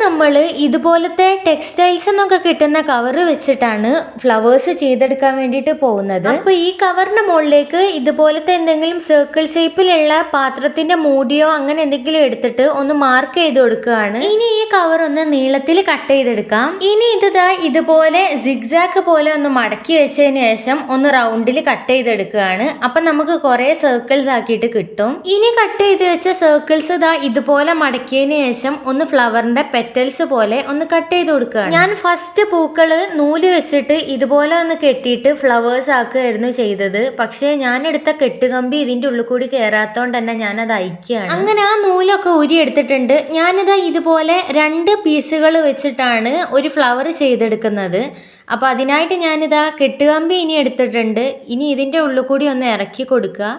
നമ്മൾ ഇതുപോലത്തെ ടെക്സ്റ്റൈൽസ് എന്നൊക്കെ കിട്ടുന്ന കവർ വെച്ചിട്ടാണ് ഫ്ലവേഴ്സ് ചെയ്തെടുക്കാൻ വേണ്ടിയിട്ട് പോകുന്നത്. അപ്പൊ ഈ കവറിന്റെ മുകളിലേക്ക് ഇതുപോലത്തെ എന്തെങ്കിലും സർക്കിൾ ഷേപ്പിലുള്ള പാത്രത്തിന്റെ മൂടിയോ അങ്ങനെ എന്തെങ്കിലും എടുത്തിട്ട് ഒന്ന് മാർക്ക് ചെയ്ത് കൊടുക്കുകയാണ്. ഇനി ഈ കവർ ഒന്ന് നീളത്തിൽ കട്ട് ചെയ്തെടുക്കാം. ഇനി ഇതുപോലെ സിഗ്സാക്ക് പോലെ ഒന്ന് മടക്കി വെച്ചതിന് ശേഷം ഒന്ന് റൗണ്ടിൽ കട്ട് ചെയ്തെടുക്കുകയാണ്. അപ്പൊ നമുക്ക് കുറെ സർക്കിൾസ് ആക്കിയിട്ട് കിട്ടും. ഇനി കട്ട് ചെയ്ത് വെച്ച സർക്കിൾസ് ഇതുപോലെ മടക്കിയതിന് ശേഷം ഒന്ന് ഫ്ലവറിന്റെ പെറ്റൽസ് പോലെ ഒന്ന് കട്ട് ചെയ്ത് കൊടുക്കുകയാണ്. ഞാൻ ഫസ്റ്റ് പൂക്കള് നൂല് വെച്ചിട്ട് ഇതുപോലെ ഒന്ന് കെട്ടിയിട്ട് ഫ്ലവേഴ്സ് ആക്കുകയായിരുന്നു ചെയ്തത്. പക്ഷേ ഞാൻ എടുത്ത കെട്ടുകമ്പി ഇതിന്റെ ഉള്ളിൽ കൂടി കയറാത്തോണ്ട് തന്നെ ഞാനത് അയക്കുകയാണ്. അങ്ങനെ ആ നൂലൊക്കെ ഊരിയെടുത്തിട്ടുണ്ട്. ഞാനിതാ ഇതുപോലെ 2 പീസുകൾ വെച്ചിട്ടാണ് ഒരു ഫ്ലവർ ചെയ്തെടുക്കുന്നത്. അപ്പോൾ അതിനായിട്ട് ഞാനിതാ കെട്ടുകമ്പി ഇനി എടുത്തിട്ടുണ്ട്. ഇനി ഇതിന്റെ ഉള്ളിൽ കൂടി ഒന്ന് ഇറക്കി കൊടുക്കുക.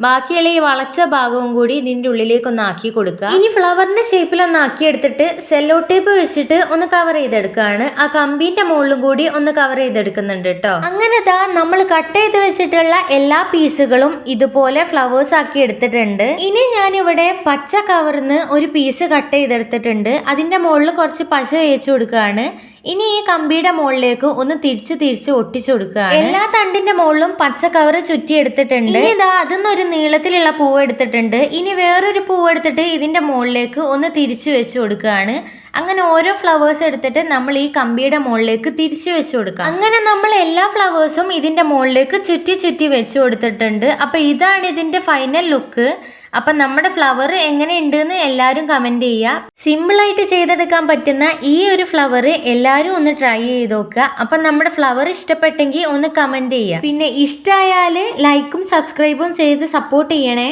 ബാക്കിയുള്ള ഈ വളച്ച ഭാഗവും കൂടി ഇതിന്റെ ഉള്ളിലേക്ക് ഒന്ന് ആക്കി കൊടുക്കുക. ഇനി ഫ്ലവറിന്റെ ഷേപ്പിൽ ഒന്ന് ആക്കി എടുത്തിട്ട് സെല്ലോ ടേപ്പ് വെച്ചിട്ട് ഒന്ന് കവർ ചെയ്തെടുക്കുകയാണ്. ആ കമ്പിന്റെ മുകളിലും കൂടി ഒന്ന് കവർ ചെയ്തെടുക്കുന്നുണ്ട് കേട്ടോ. അങ്ങനെ നമ്മൾ കട്ട് ചെയ്ത് വെച്ചിട്ടുള്ള എല്ലാ പീസുകളും ഇതുപോലെ ഫ്ലവേഴ്സ് ആക്കി എടുത്തിട്ടുണ്ട്. ഇനി ഞാനിവിടെ പച്ച കവറിന്ന് ഒരു പീസ് കട്ട് ചെയ്തെടുത്തിട്ടുണ്ട്. അതിന്റെ മുകളിൽ കുറച്ച് പശ തേച്ച് കൊടുക്കുകയാണ്. ഇനി ഈ കമ്പിയുടെ മുകളിലേക്ക് ഒന്ന് തിരിച്ച് ഒട്ടിച്ചു കൊടുക്കുകയാണ്. എല്ലാ തണ്ടിന്റെ മുകളിലും പച്ച കവർ ചുറ്റി എടുത്തിട്ടുണ്ട്. ഇനി അതിന്നൊരു നീളത്തിലുള്ള പൂവ് എടുത്തിട്ടുണ്ട്. ഇനി വേറൊരു പൂവ് എടുത്തിട്ട് ഇതിന്റെ മുകളിലേക്ക് ഒന്ന് തിരിച്ചു വെച്ച് കൊടുക്കുകയാണ്. അങ്ങനെ ഓരോ ഫ്ലവേഴ്സ് എടുത്തിട്ട് നമ്മൾ ഈ കമ്പിയുടെ മുകളിലേക്ക് തിരിച്ചു വെച്ച് കൊടുക്കാം. അങ്ങനെ നമ്മൾ എല്ലാ ഫ്ലവേഴ്സും ഇതിന്റെ മുകളിലേക്ക് ചുറ്റി വെച്ച് കൊടുത്തിട്ടുണ്ട്. അപ്പൊ ഇതാണ് ഇതിന്റെ ഫൈനൽ ലുക്ക്. അപ്പം നമ്മുടെ ഫ്ലവർ എങ്ങനെയുണ്ടെന്ന് എല്ലാവരും കമൻറ്റ് ചെയ്യുക. സിമ്പിളായിട്ട് ചെയ്തെടുക്കാൻ പറ്റുന്ന ഈ ഒരു ഫ്ലവർ എല്ലാവരും ഒന്ന് ട്രൈ ചെയ്ത് നോക്കുക. അപ്പം നമ്മുടെ ഫ്ലവർ ഇഷ്ടപ്പെട്ടെങ്കിൽ ഒന്ന് കമൻറ്റ് ചെയ്യുക. പിന്നെ ഇഷ്ടമായാൽ ലൈക്കും സബ്സ്ക്രൈബും ചെയ്ത് സപ്പോർട്ട് ചെയ്യണേ.